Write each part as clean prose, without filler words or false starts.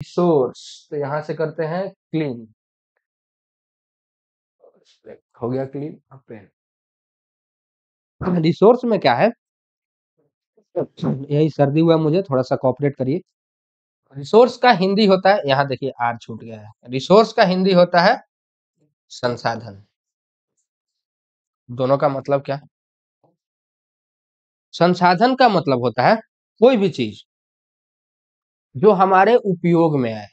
Resource, तो यहां से करते हैं क्लीन, हो गया क्लीन। पेन, रिसोर्स में क्या है, यही सर्दी हुआ मुझे, थोड़ा सा कोऑपरेट करिए। रिसोर्स का हिंदी होता है, यहाँ देखिए आर छूट गया है, रिसोर्स का हिंदी होता है संसाधन। दोनों का मतलब क्या, संसाधन का मतलब होता है कोई भी चीज जो हमारे उपयोग में आए,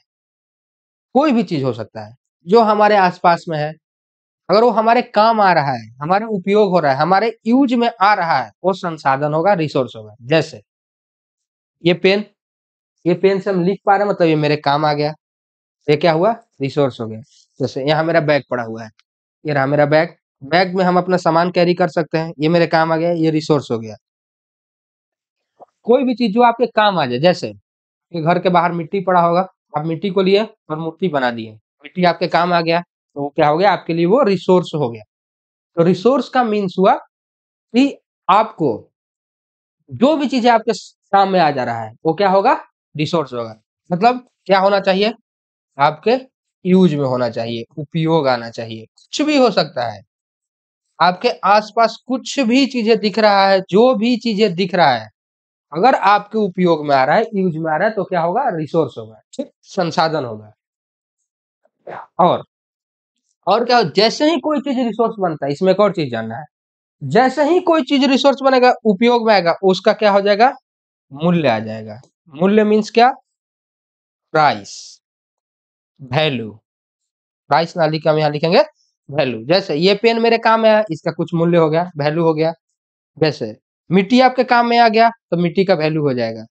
कोई भी चीज हो सकता है जो हमारे आसपास में है, अगर वो हमारे काम आ रहा है, हमारे उपयोग हो रहा है, हमारे यूज में आ रहा है, वो संसाधन होगा, रिसोर्स होगा। जैसे ये पेन, ये पेन से हम लिख पा रहे हैं, मतलब ये मेरे काम आ गया, ये क्या हुआ, रिसोर्स हो गया। जैसे यहाँ मेरा बैग पड़ा हुआ है, ये रहा मेरा बैग, बैग में हम अपना सामान कैरी कर सकते हैं, ये मेरे काम आ गया, ये रिसोर्स हो गया। कोई भी चीज जो आपके काम आ जाए, जैसे ये घर के बाहर मिट्टी पड़ा होगा, आप मिट्टी को लिए और मूर्ति बना दिए, मिट्टी आपके काम आ गया, तो वो क्या हो गया आपके लिए, वो रिसोर्स हो गया। तो रिसोर्स का मीन्स हुआ कि आपको जो भी चीजें आपके काम में आ जा रहा है, वो क्या होगा, रिसोर्स होगा। मतलब क्या होना चाहिए, आपके यूज में होना चाहिए, उपयोग आना चाहिए, कुछ भी हो सकता है, आपके आसपास कुछ भी चीजें दिख रहा है, जो भी चीजें दिख रहा है, अगर आपके उपयोग में आ रहा है, यूज में आ रहा है, तो क्या होगा, रिसोर्स होगा, ठीक, संसाधन होगा। और और क्या, जैसे ही कोई चीज रिसोर्स बनता है, इसमें एक और चीज जानना है, जैसे ही कोई चीज रिसोर्स बनेगा, उपयोग में आएगा, उसका क्या हो जाएगा, मूल्य आ जाएगा। मूल्य मीन्स क्या, प्राइस, वैल्यू, प्राइस ना लिखे हम यहाँ लिखेंगे वैल्यू। जैसे ये पेन मेरे काम में आया, इसका कुछ मूल्य हो गया, वैल्यू हो गया। जैसे मिट्टी आपके काम में आ गया, तो मिट्टी का वैल्यू हो जाएगा।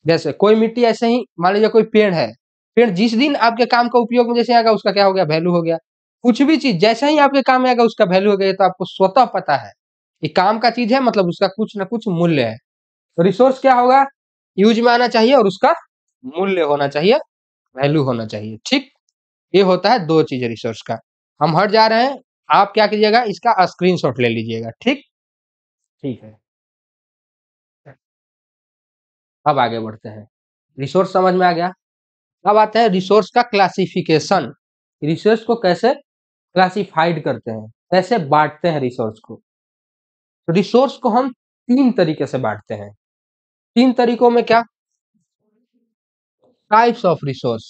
जैसे कोई मिट्टी ऐसे ही, मान लीजिए कोई पेड़ है, पेड़ जिस दिन आपके काम का उपयोग में जैसे आएगा, उसका क्या हो गया, वैल्यू हो गया। कुछ भी चीज जैसे ही आपके काम में आएगा, उसका वैल्यू हो गया। ये तो आपको स्वतः पता है, ये काम का चीज है, मतलब उसका कुछ ना कुछ मूल्य है। तो रिसोर्स क्या होगा, यूज में आना चाहिए और उसका मूल्य होना चाहिए, वैल्यू होना चाहिए, ठीक। ये होता है दो चीज रिसोर्स का। हम हट जा रहे हैं, आप क्या कीजिएगा, इसका स्क्रीनशॉट ले लीजिएगा, ठीक। ठीक है, अब आगे बढ़ते हैं। रिसोर्स समझ में आ गया। अब आते हैं रिसोर्स का क्लासिफिकेशन, रिसोर्स को कैसे क्लासिफाइड करते हैं, कैसे बांटते हैं रिसोर्स को। तो रिसोर्स को हम तीन तरीके से बांटते हैं। तीन तरीकों में क्या, types of resource,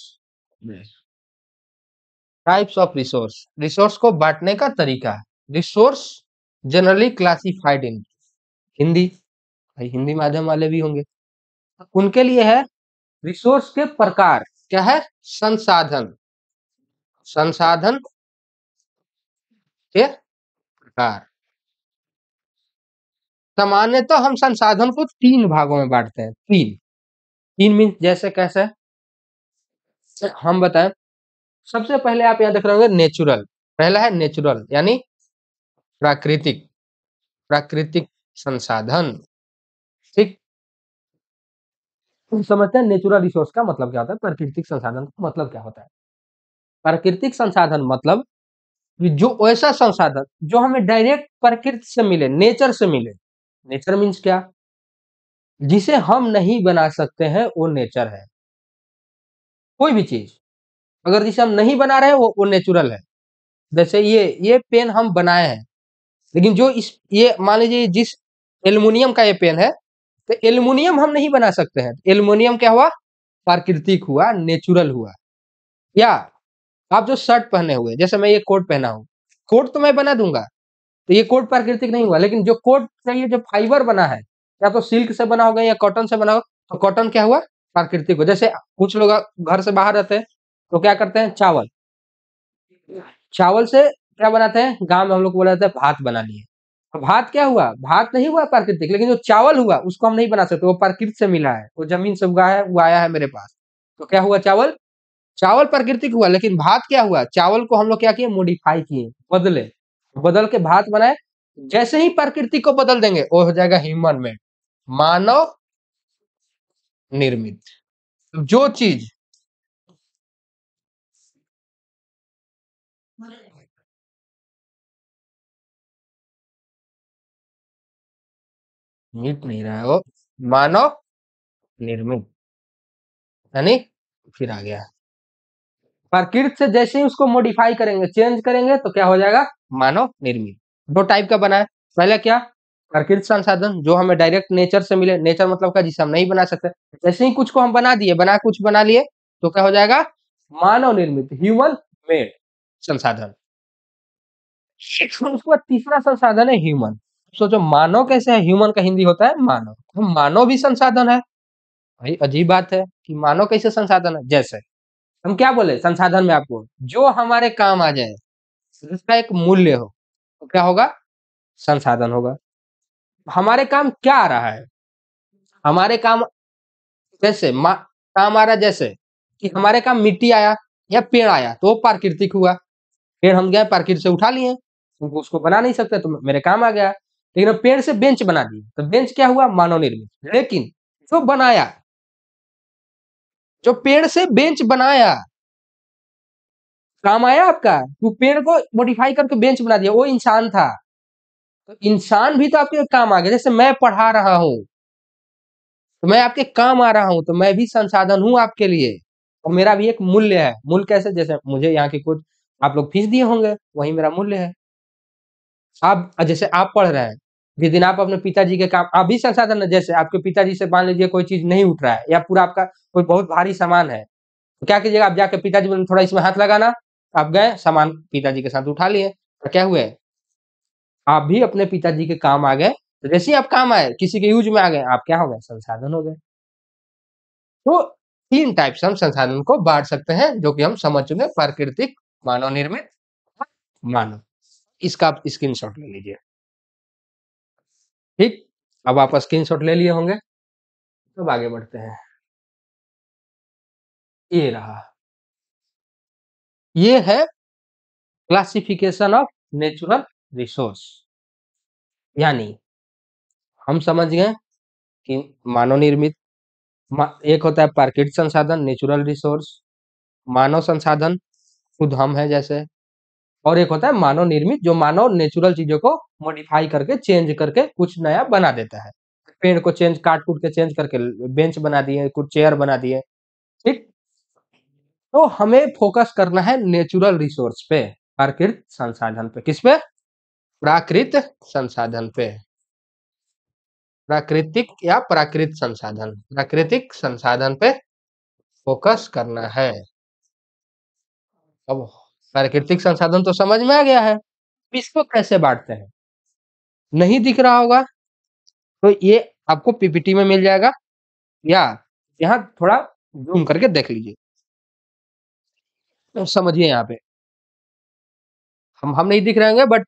types of resource, resource को बांटने का तरीका। Resource generally classified in Hindi, भाई हिंदी माध्यम वाले भी होंगे, उनके लिए है रिसोर्स के प्रकार, क्या है, संसाधन, संसाधन के प्रकार। सामान्यतः हम संसाधन को तीन भागों में बांटते हैं, तीन, तीन मीन जैसे कैसे, हम बताएं। सबसे पहले आप यहाँ देख रहे होंगे नेचुरल, पहला है नेचुरल यानी प्राकृतिक, प्राकृतिक संसाधन, ठीक। समझते हैं नेचुरल रिसोर्स का मतलब क्या होता है, प्राकृतिक संसाधन का मतलब क्या होता है। प्राकृतिक संसाधन मतलब जो ऐसा संसाधन जो हमें डायरेक्ट प्रकृति से मिले, नेचर से मिले। नेचर मीन्स क्या, जिसे हम नहीं बना सकते हैं, वो नेचर है। कोई भी चीज अगर जिसे हम नहीं बना रहे हैं, वो नेचुरल है। जैसे ये पेन हम बनाए हैं, लेकिन जो इस, ये मान लीजिए जिस एल्युमिनियम का ये पेन है, तो एल्युमिनियम हम नहीं बना सकते हैं। एल्युमिनियम क्या हुआ, प्राकृतिक हुआ, नेचुरल हुआ। या आप जो शर्ट पहने हुए, जैसे मैं ये कोट पहना हूं, कोट तो मैं बना दूंगा, तो ये कोट प्राकृतिक नहीं हुआ। लेकिन जो कोट का ये जो फाइबर बना है, या तो सिल्क से बना होगा या कॉटन से बना होगा, तो कॉटन क्या हुआ, प्राकृतिक हुआ। जैसे कुछ लोग घर से बाहर रहते हैं, तो क्या करते हैं, चावल, चावल से क्या बनाते हैं, गांव में हम लोग बोला जाता है भात बना लिए। तो भात क्या हुआ, भात नहीं हुआ प्राकृतिक, लेकिन जो चावल हुआ उसको हम नहीं बना सकते, वो प्रकृति से मिला है, वो जमीन से उगा है, वो आया है मेरे पास। तो क्या हुआ, चावल, चावल प्राकृतिक हुआ। लेकिन भात क्या हुआ, चावल को हम लोग क्या किए, मॉडिफाई किए, बदले, बदल के भात बनाए। जैसे ही प्रकृति को बदल देंगे, वो हो जाएगा ह्यूमन मेड, मानव निर्मित। जो चीज मिट नहीं रहा है, वो मानव निर्मित, यानी फिर आ गया। प्रकृति से जैसे ही उसको मॉडिफाई करेंगे, चेंज करेंगे, तो क्या हो जाएगा? मानव निर्मित। दो टाइप का बना है। पहले क्या? प्राकृतिक संसाधन जो हमें डायरेक्ट नेचर से मिले, नेचर मतलब क्या? जिसे हम नहीं बना सकते। जैसे ही कुछ को हम बना दिए, कुछ बना लिए, तो क्या हो जाएगा? मानव निर्मित, ह्यूमन मेड संसाधन। उसके बाद तीसरा संसाधन है ह्यूमन। सोचो मानव कैसे है? ह्यूमन का हिंदी होता है मानव। तो मानव भी संसाधन है। भाई अजीब बात है कि मानव कैसे संसाधन है? जैसे हम क्या बोले संसाधन में आपको, जो हमारे काम आ जाए, जिसका एक मूल्य हो, तो क्या होगा? संसाधन होगा। हमारे काम क्या आ रहा है? हमारे काम जैसे काम आ रहा है, जैसे कि हमारे काम मिट्टी आया या पेड़ आया, तो वो प्राकृतिक हुआ। पेड़ हम गए प्रकृति से उठा लिए, क्योंकि उसको बना नहीं सकते, तो मेरे काम आ गया। लेकिन अब पेड़ से बेंच बना दिए, तो बेंच क्या हुआ? मानव निर्मित। लेकिन जो बनाया, जो पेड़ से बेंच बनाया, काम आया आपका? वो पेड़ को मॉडिफाई करके बेंच बना दिया, वो इंसान था। तो इंसान भी तो आपके काम आ गया। जैसे मैं पढ़ा रहा हूँ, तो मैं आपके काम आ रहा हूँ, तो मैं भी संसाधन हूँ आपके लिए। और मेरा भी एक मूल्य है। मूल्य कैसे? जैसे मुझे यहाँ की कुछ आप लोग फीस दिए होंगे, वही मेरा मूल्य है। आप जैसे आप पढ़ रहे हैं, जिस दिन आप अपने पिताजी के काम, आप भी संसाधन है। जैसे आपके पिताजी से मान लीजिए कोई चीज नहीं उठ रहा है, या पूरा आपका कोई बहुत भारी सामान है, तो क्या कीजिएगा? आप जाके पिताजी बोले थोड़ा इसमें हाथ लगाना, आप गए, सामान पिताजी के साथ उठा लिए, तो क्या हुए? आप भी अपने पिताजी के काम आ गए। तो जैसे ही आप काम आए, किसी के यूज में आ गए, आप क्या हो गए? संसाधन हो गए। तो तीन टाइप से हम संसाधन को बांट सकते हैं, जो कि हम समझ चुके हैं। प्राकृतिक, मानव निर्मित, मानव। इसका आप स्क्रीनशॉट ले लीजिए। ठीक, अब आप स्क्रीनशॉट ले लिए होंगे, अब आगे बढ़ते हैं। ये रहा, ये है क्लासिफिकेशन ऑफ नेचुरल रिसोर्स। यानी हम समझ गए कि मानव निर्मित, एक होता है प्राकृतिक संसाधन नेचुरल रिसोर्स, मानव संसाधन खुद हम है जैसे, और एक होता है मानव निर्मित, जो मानव नेचुरल चीजों को मॉडिफाई करके, चेंज करके कुछ नया बना देता है। पेड़ को चेंज, काट कूट के चेंज करके बेंच बना दिए, कुछ चेयर बना दिए। ठीक, तो हमें फोकस करना है नेचुरल रिसोर्स पे, प्राकृतिक संसाधन पे। किस पे? प्राकृतिक संसाधन पे। प्राकृतिक या प्राकृतिक संसाधन, प्राकृतिक संसाधन पे फोकस करना है। अब प्राकृतिक संसाधन तो समझ में आ गया है। इसको कैसे बांटते हैं? नहीं दिख रहा होगा, तो ये आपको पीपीटी में मिल जाएगा, या यहाँ थोड़ा जूम करके देख लीजिए, तो समझिए। यहाँ पे हम नहीं दिख रहे होंगे, बट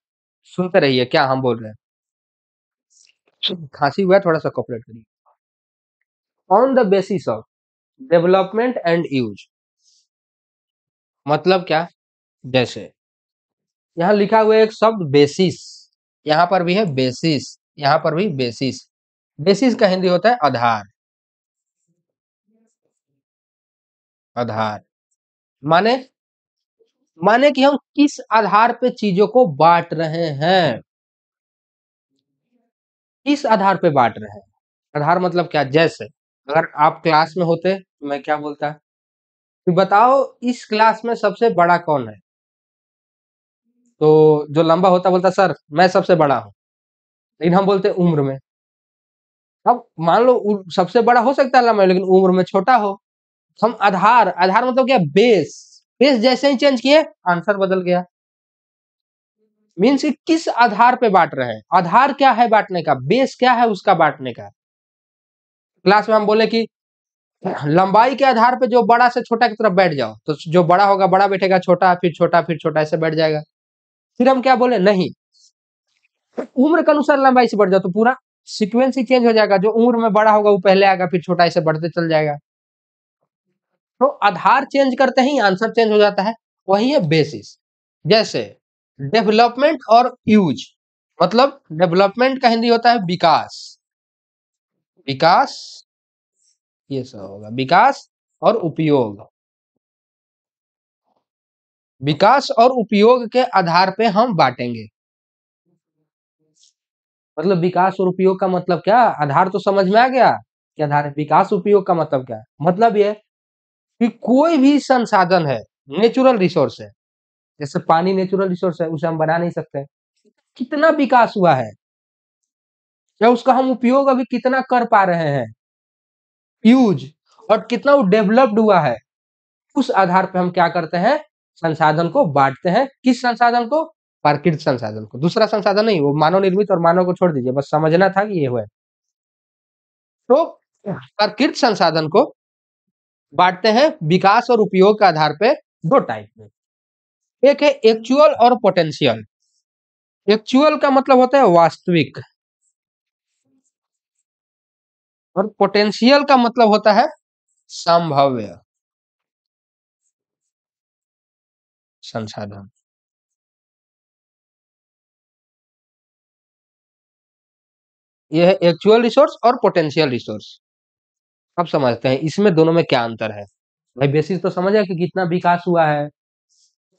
सुनते रहिए क्या हम बोल रहे हैं। खांसी हुआ है, थोड़ा सा कोऑपरेट करिए। On the basis of development and use, मतलब क्या? जैसे यहाँ लिखा हुआ है एक शब्द बेसिस, यहाँ पर भी है बेसिस, यहाँ पर भी बेसिस। बेसिस का हिंदी होता है आधार। आधार माने, कि हम किस आधार पे चीजों को बांट रहे हैं, किस आधार पे बांट रहे हैं। आधार मतलब क्या? जैसे अगर आप क्लास में होते, तो मैं क्या बोलता कि बताओ इस क्लास में सबसे बड़ा कौन है? तो जो लंबा होता बोलता सर मैं सबसे बड़ा हूँ। लेकिन हम बोलते उम्र में। अब मान लो सबसे बड़ा हो सकता है लंबा, लेकिन उम्र में छोटा हो। हम आधार, आधार मतलब क्या? बेस। बेस जैसे ही चेंज किए, आंसर बदल गया। मीन्स कि किस आधार पे बांट रहे हैं। आधार क्या है बांटने का, बेस क्या है उसका बांटने का। क्लास में हम बोले कि लंबाई के आधार पे जो बड़ा से छोटा की तरफ बैठ जाओ, तो जो बड़ा होगा बड़ा बैठेगा, छोटा फिर छोटा फिर छोटा, ऐसे बैठ जाएगा। फिर हम क्या बोले? नहीं, उम्र के अनुसार लंबाई से बढ़ जाओ, तो पूरा सीक्वेंस ही चेंज हो जाएगा। जो उम्र में बड़ा होगा वो पहले आएगा, फिर छोटा, ऐसे बढ़ते चल जाएगा। तो आधार चेंज करते ही आंसर चेंज हो जाता है, वही है बेसिस। जैसे डेवलपमेंट और यूज, मतलब डेवलपमेंट का हिंदी होता है विकास। विकास, ये सब होगा विकास और उपयोग। विकास और उपयोग के आधार पे हम बांटेंगे। मतलब विकास और उपयोग का मतलब क्या? आधार तो समझ में आ गया कि आधार है। विकास उपयोग का मतलब क्या है? मतलब ये कि कोई भी संसाधन है, नेचुरल रिसोर्स है, जैसे पानी नेचुरल रिसोर्स है, उसे हम बना नहीं सकते। कितना विकास हुआ है या उसका हम उपयोग अभी कितना कर पा रहे हैं, यूज, और कितना वो डेवलप्ड हुआ है, उस आधार पे हम क्या करते हैं, संसाधन को बांटते हैं। किस संसाधन को? प्राकृतिक संसाधन को। दूसरा संसाधन नहीं, वो मानव निर्मित और मानव को छोड़ दीजिए, बस समझना था कि ये हुआ है। तो प्राकृतिक संसाधन को बांटते हैं विकास और उपयोग के आधार पे दो टाइप में। एक है एक्चुअल और पोटेंशियल। एक्चुअल का मतलब होता है वास्तविक, और पोटेंशियल का मतलब होता है संभाव्य संसाधन। ये है एक्चुअल रिसोर्स और पोटेंशियल रिसोर्स। अब समझते हैं इसमें दोनों में क्या अंतर है। भाई बेसिस तो समझ आया कि कितना विकास हुआ है।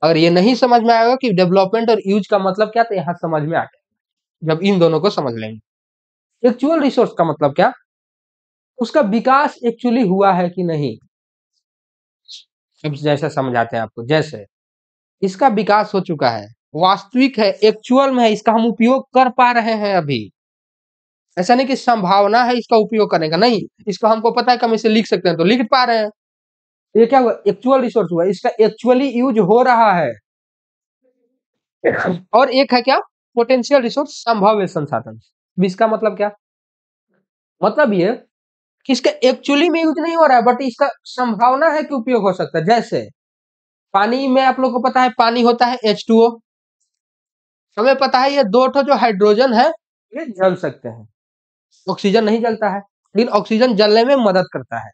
अगर ये नहीं समझ में आएगा कि डेवलपमेंट और यूज का मतलब क्या, तो यहाँ समझ में आ जाएगा जब इन दोनों को समझ लेंगे। एक्चुअल रिसोर्स का मतलब क्या, उसका विकास एक्चुअली हुआ है कि नहीं। अब जैसे समझाते हैं आपको, जैसे इसका विकास हो चुका है, वास्तविक है, एक्चुअल में है, इसका हम उपयोग कर पा रहे हैं अभी। ऐसा नहीं कि संभावना है इसका उपयोग करने का, नहीं, इसका हमको पता है कि हम इसे लिख सकते हैं तो लिख पा रहे हैं। ये क्या हुआ, एक्चुअल रिसोर्स हुआ, इसका एक्चुअली यूज हो रहा है। और एक है क्या, पोटेंशियल रिसोर्स, संभाव्य संसाधन। इसका मतलब क्या, मतलब ये कि इसका एक्चुअली में यूज नहीं हो रहा है, बट इसका संभावना है कि उपयोग हो सकता है। जैसे पानी में आप लोग को पता है पानी होता है H2O। हमें पता है ये दो ठो जो हाइड्रोजन है ये जल सकते हैं, ऑक्सीजन नहीं जलता है, लेकिन ऑक्सीजन जलने में मदद करता है।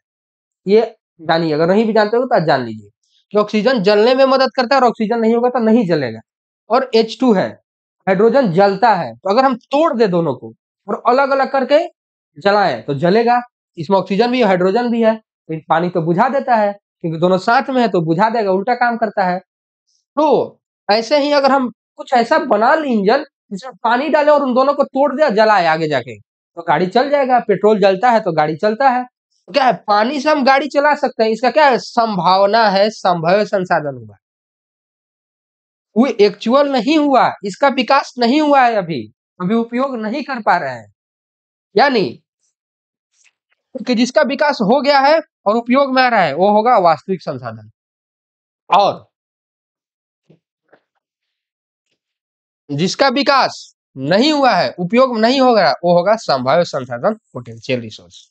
ये जानिए, अगर नहीं भी जानते हो तो आज जान लीजिए कि ऑक्सीजन जलने में मदद करता है, और ऑक्सीजन नहीं होगा तो नहीं जलेगा। और H2 है, हाइड्रोजन जलता है, तो अगर हम तोड़ दे दोनों को और अलग अलग करके जलाएं तो जलेगा। इसमें ऑक्सीजन भी है, हाइड्रोजन भी है, लेकिन पानी तो बुझा देता है, क्योंकि दोनों साथ में है तो बुझा देगा, उल्टा काम करता है। तो ऐसे ही अगर हम कुछ ऐसा बना लें इंजन जिसमें पानी डाले और उन दोनों को तोड़ दिया, जलाए आगे जाके, तो गाड़ी चल जाएगा। पेट्रोल जलता है तो गाड़ी चलता है। तो क्या है, पानी से हम गाड़ी चला सकते हैं, इसका क्या है, संभावना है, संभाव्य संसाधन हुआ। वो एक्चुअल नहीं हुआ, इसका विकास नहीं हुआ है अभी, अभी उपयोग नहीं कर पा रहे हैं। यानी कि जिसका विकास हो गया है और उपयोग में आ रहा है वो होगा वास्तविक संसाधन, और जिसका विकास नहीं हुआ है, उपयोग नहीं होगा, वो होगा संभाव्य संसाधन, पोटेंशियल रिसोर्स।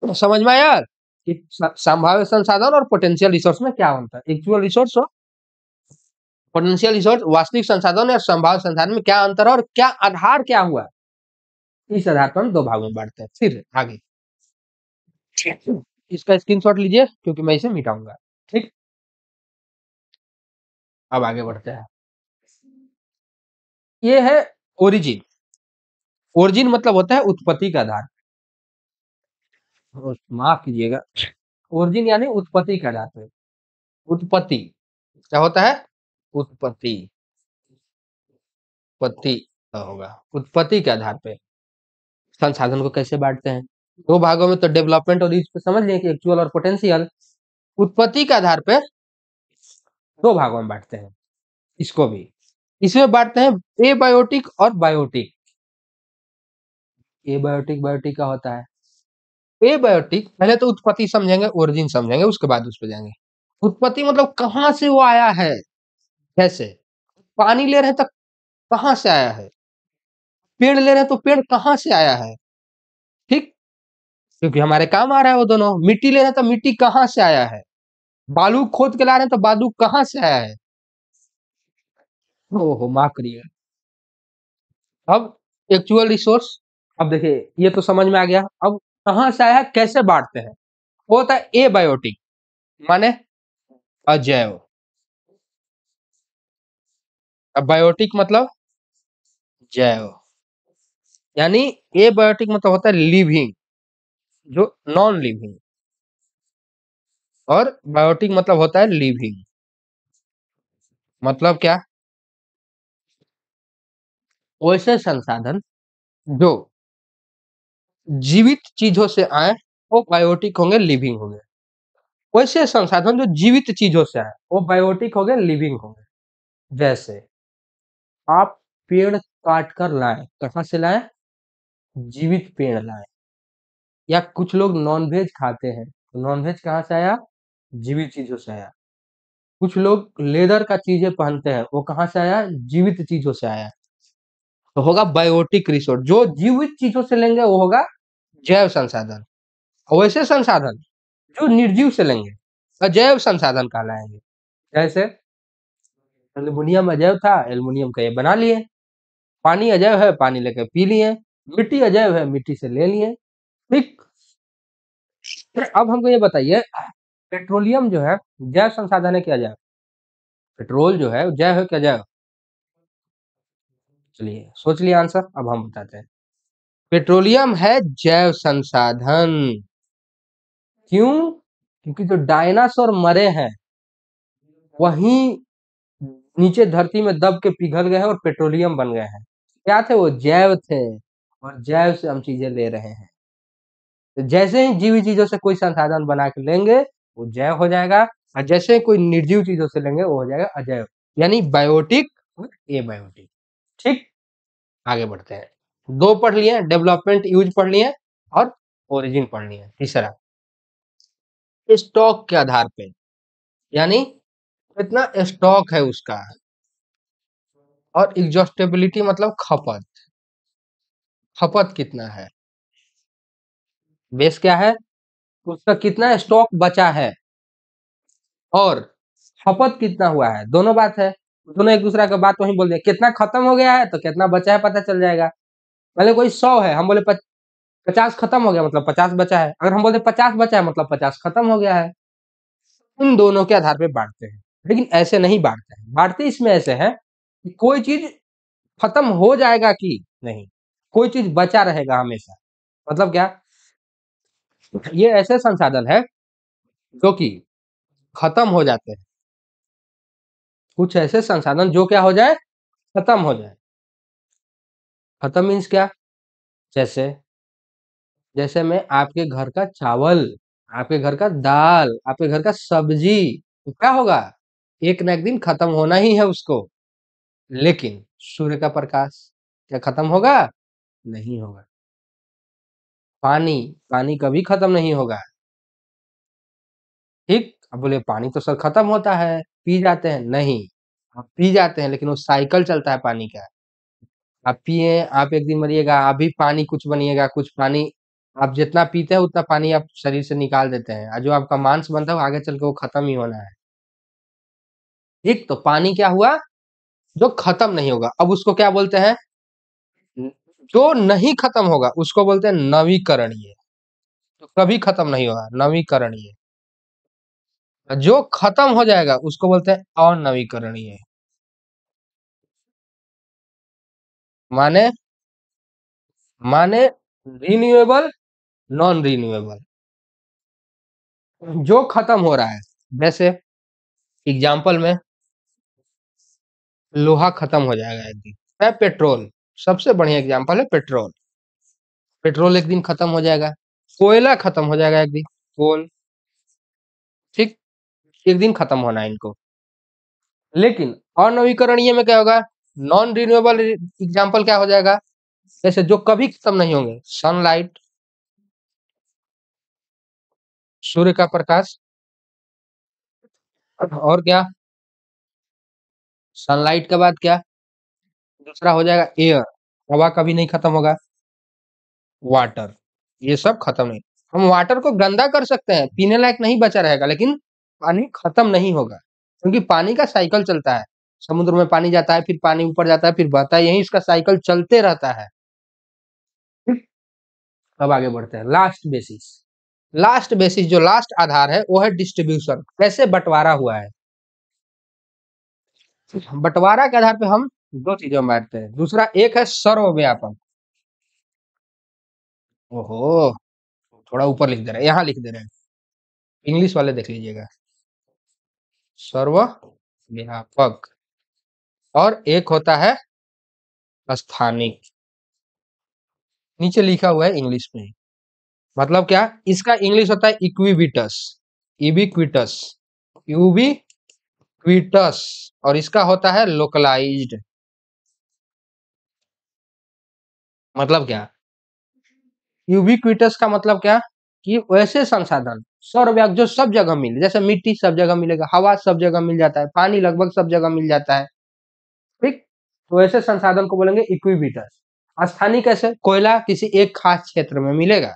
तो समझ में आया कि संभाव्य संसाधन और पोटेंशियल रिसोर्स में क्या होता है। एक्चुअल रिसोर्स और पोटेंशियल रिसोर्स, वास्तविक संसाधन और संभाव्य संसाधन में क्या अंतर है और क्या आधार क्या हुआ, इस आधार पर हम दो भागों में बांटते हैं। फिर आगे इसका स्क्रीनशॉट लीजिए क्योंकि मैं इसे मिटाऊंगा। ठीक, अब आगे बढ़ते हैं। ये है ओरिजिन। ओरिजिन मतलब होता है उत्पत्ति का आधार। माफ कीजिएगा, ओरिजिन यानी उत्पत्ति का आधार पे। उत्पत्ति क्या होता है, उत्पत्ति, उत्पत्ति होगा, उत्पत्ति के आधार पे संसाधन को कैसे बांटते हैं। दो भागों में तो डेवलपमेंट और यूज पे समझ लिए कि एक्चुअल और पोटेंशियल। उत्पत्ति के आधार पे दो भागों में बांटते हैं इसको भी। इसमें बांटते हैं एबायोटिक और बायोटिक। एबायोटिक बायोटिक का होता है, एबायोटिक पहले तो उत्पत्ति समझेंगे, ओरिजिन समझेंगे, उसके बाद उस पर जाएंगे। उत्पत्ति मतलब कहाँ से वो आया है। जैसे पानी ले रहे हैं तो कहाँ से आया है, पेड़ ले रहे हैं तो पेड़ कहाँ से आया है। ठीक, क्योंकि हमारे काम आ रहा है वो दोनों। मिट्टी ले रहे हैं तो मिट्टी कहाँ से आया है, बालू खोद के ला रहे हैं तो बालू कहाँ से आया है। ओहो माफ करिए। अब एक्चुअल रिसोर्स, अब देखिए ये तो समझ में आ गया। अब कहाँ से आया है, कैसे बांटते हैं। वो होता है एबायोटिक, माने अजैव। अब बायोटिक मतलब जैव। यानी एबायोटिक मतलब होता है लिविंग, जो नॉन लिविंग, और बायोटिक मतलब होता है लिविंग। मतलब क्या, वैसे संसाधन जो जीवित चीजों से आए वो बायोटिक होंगे, लिविंग होंगे। वैसे संसाधन जो जीवित चीजों से है वो बायोटिक हो गए, लिविंग हो गए। जैसे आप पेड़ काट कर लाए, कहाँ से लाए? जीवित पेड़ लाए। या कुछ लोग नॉनवेज खाते हैं, तो नॉनवेज कहाँ से आया? जीवित चीजों से आया। कुछ लोग लेदर का चीजें पहनते हैं, वो कहाँ से आया? जीवित चीजों से आया। तो होगा बायोटिक रिसोर्स। जो जीवित चीजों से लेंगे वो होगा जैव संसाधन। और वैसे संसाधन जो निर्जीव से लेंगे अजैव संसाधन कहलाएंगे। जैसे एल्युमिनियम अजैव था, एल्युमिनियम का ये बना लिए। पानी अजैव है, पानी लेके पी लिए। मिट्टी अजैव है, मिट्टी से ले लिए। ठीक। फिर अब हमको ये बताइए, पेट्रोलियम जो है जैव संसाधन है क्या अजैव? पेट्रोल जो है जैव है क्या अजैव? चलिए सोच लिया आंसर, अब हम बताते हैं। पेट्रोलियम है जैव संसाधन। क्यों? क्योंकि जो डायनासोर मरे हैं वहीं नीचे धरती में दब के पिघल गए हैं और पेट्रोलियम बन गए हैं। क्या थे वो? जैव थे। और जैव से हम चीजें ले रहे हैं। तो जैसे ही जीवित चीजों से कोई संसाधन बना के लेंगे वो जैव हो जाएगा, और जैसे ही कोई निर्जीव चीजों से लेंगे वो हो जाएगा अजैव। यानी बायोटिक और एबायोटिक। ठीक। आगे बढ़ते हैं। दो पढ़ लिए, डेवलपमेंट यूज पढ़ लिए और ओरिजिन पढ़ लिए। तीसरा स्टॉक के आधार पे, यानी कितना स्टॉक है उसका। और एग्जॉस्टेबिलिटी मतलब खपत, खपत कितना है। बेस क्या है? उसका कितना स्टॉक बचा है और खपत कितना हुआ है, दोनों बात है। दोनों एक दूसरा का बात वही बोल दिया। कितना खत्म हो गया है तो कितना बचा है पता चल जाएगा। पहले कोई 100 है, हम बोले 50 खत्म हो गया मतलब 50 बचा है। अगर हम बोलते 50 बचा है मतलब 50 खत्म हो गया है। इन दोनों के आधार पे बांटते हैं, लेकिन ऐसे नहीं बांटते हैं। बांटते इसमें ऐसे हैं कि कोई चीज खत्म हो जाएगा कि नहीं, कोई चीज बचा रहेगा हमेशा। मतलब क्या? ये ऐसे संसाधन है जो कि खत्म हो जाते हैं। कुछ ऐसे संसाधन जो क्या हो जाए? खत्म हो जाए। खत्म मीन्स क्या? जैसे जैसे में आपके घर का चावल, आपके घर का दाल, आपके घर का सब्जी, तो क्या होगा? एक ना एक दिन खत्म होना ही है उसको। लेकिन सूर्य का प्रकाश क्या खत्म होगा? नहीं होगा। पानी, पानी कभी खत्म नहीं होगा। ठीक। अब बोले पानी तो सर खत्म होता है, पी जाते हैं। नहीं, आप पी जाते हैं लेकिन वो साइकिल चलता है पानी का। आप पिए, आप एक दिन मरिएगा, आप भी पानी कुछ बनिएगा। कुछ पानी आप जितना पीते हैं उतना पानी आप शरीर से निकाल देते हैं, और जो आपका मांस बनता है वो आगे चल के वो खत्म ही होना है। ठीक। तो पानी क्या हुआ? जो खत्म नहीं होगा। अब उसको क्या बोलते हैं? जो नहीं खत्म होगा उसको बोलते हैं नवीकरणीय। तो कभी खत्म नहीं होगा, नवीकरणीय। जो खत्म हो जाएगा उसको बोलते हैं अनवीकरणीय। माने माने रिन्यूएबल, नॉन रिन्यूएबल। जो खत्म हो रहा है, जैसे एग्जाम्पल में लोहा खत्म हो जाएगा एक दिन, है पेट्रोल। सबसे बढ़िया एग्जाम्पल है पेट्रोल। पेट्रोल एक दिन खत्म हो जाएगा। कोयला खत्म हो जाएगा एक दिन, कोल। ठीक। एक दिन खत्म होना है इनको। लेकिन अनवीकरणीय में क्या होगा? नॉन रिन्यूएबल एग्जाम्पल क्या हो जाएगा? जैसे जो कभी खत्म नहीं होंगे, सनलाइट, सूर्य का प्रकाश। और क्या? सनलाइट के बाद क्या? दूसरा हो जाएगा एयर, हवा कभी नहीं खत्म होगा। वाटर, ये सब खत्म नहीं। हम वाटर को गंदा कर सकते हैं, पीने लायक नहीं बचा रहेगा, लेकिन पानी खत्म नहीं होगा। क्योंकि पानी का साइकिल चलता है। समुद्र में पानी जाता है, फिर पानी ऊपर जाता है, फिर बहता है, यही इसका साइकिल चलते रहता है। ठीक। अब आगे बढ़ते हैं। लास्ट बेसिस, लास्ट बेसिस जो लास्ट आधार है वो है डिस्ट्रीब्यूशन, कैसे बंटवारा हुआ है। बंटवारा के आधार पे हम दो चीजों में बांटते हैं। दूसरा एक है सर्वव्यापक। ओहो, थोड़ा ऊपर लिख दे रहे हैं, यहाँ लिख दे रहे हैं। इंग्लिश वाले देख लीजिएगा। सर्वव्यापक। और एक होता है स्थानिक। नीचे लिखा हुआ है इंग्लिश में। मतलब क्या? इसका इंग्लिश होता है इक्विबिटस। यूबिक्विटस, यूबिक्विटस, और इसका होता है लोकलाइज्ड। मतलब क्या? यूबिक्विटस का मतलब क्या कि वैसे संसाधन सर्वव्यापी जो सब जगह मिले, जैसे मिट्टी सब जगह मिलेगा, हवा सब जगह मिल जाता है, पानी लगभग सब जगह मिल जाता है, ठीक। तो ऐसे संसाधन को बोलेंगे इक्विबिटस। स्थानीय कैसे? कोयला किसी एक खास क्षेत्र में मिलेगा,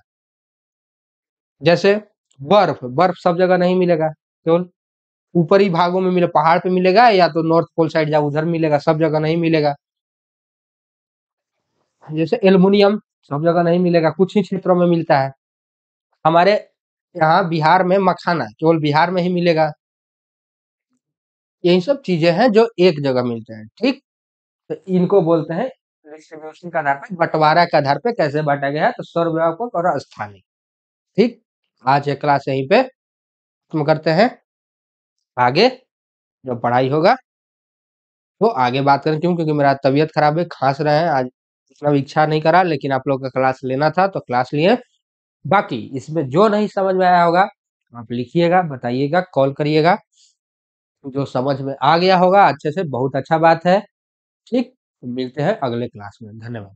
जैसे बर्फ, बर्फ सब जगह नहीं मिलेगा, केवल ऊपरी भागों में मिले, पहाड़ पे मिलेगा, या तो नॉर्थ पोल साइड जाओ उधर मिलेगा, सब जगह नहीं मिलेगा। जैसे एल्युमिनियम सब जगह नहीं मिलेगा, कुछ ही क्षेत्रों में मिलता है। हमारे यहाँ बिहार में मखाना केवल बिहार में ही मिलेगा। यही सब चीजें हैं जो एक जगह मिलते हैं, ठीक। तो इनको बोलते हैं डिस्ट्रीब्यूशन का आधार पे, बंटवारा के आधार पे कैसे बांटा गया है, तो सर्वव्यापक और स्थानीय, ठीक। आज ये क्लास यहीं पे खत्म करते हैं। आगे जब पढ़ाई होगा तो आगे बात करें, क्यों? क्योंकि मेरा तबीयत खराब है, खांस रहे हैं आज, इतना इच्छा नहीं करा, लेकिन आप लोग का क्लास लेना था तो क्लास लिए। बाकी इसमें जो नहीं समझ में आया होगा आप लिखिएगा, बताइएगा, कॉल करिएगा। जो समझ में आ गया होगा अच्छे से, बहुत अच्छा बात है, ठीक। मिलते हैं अगले क्लास में। धन्यवाद।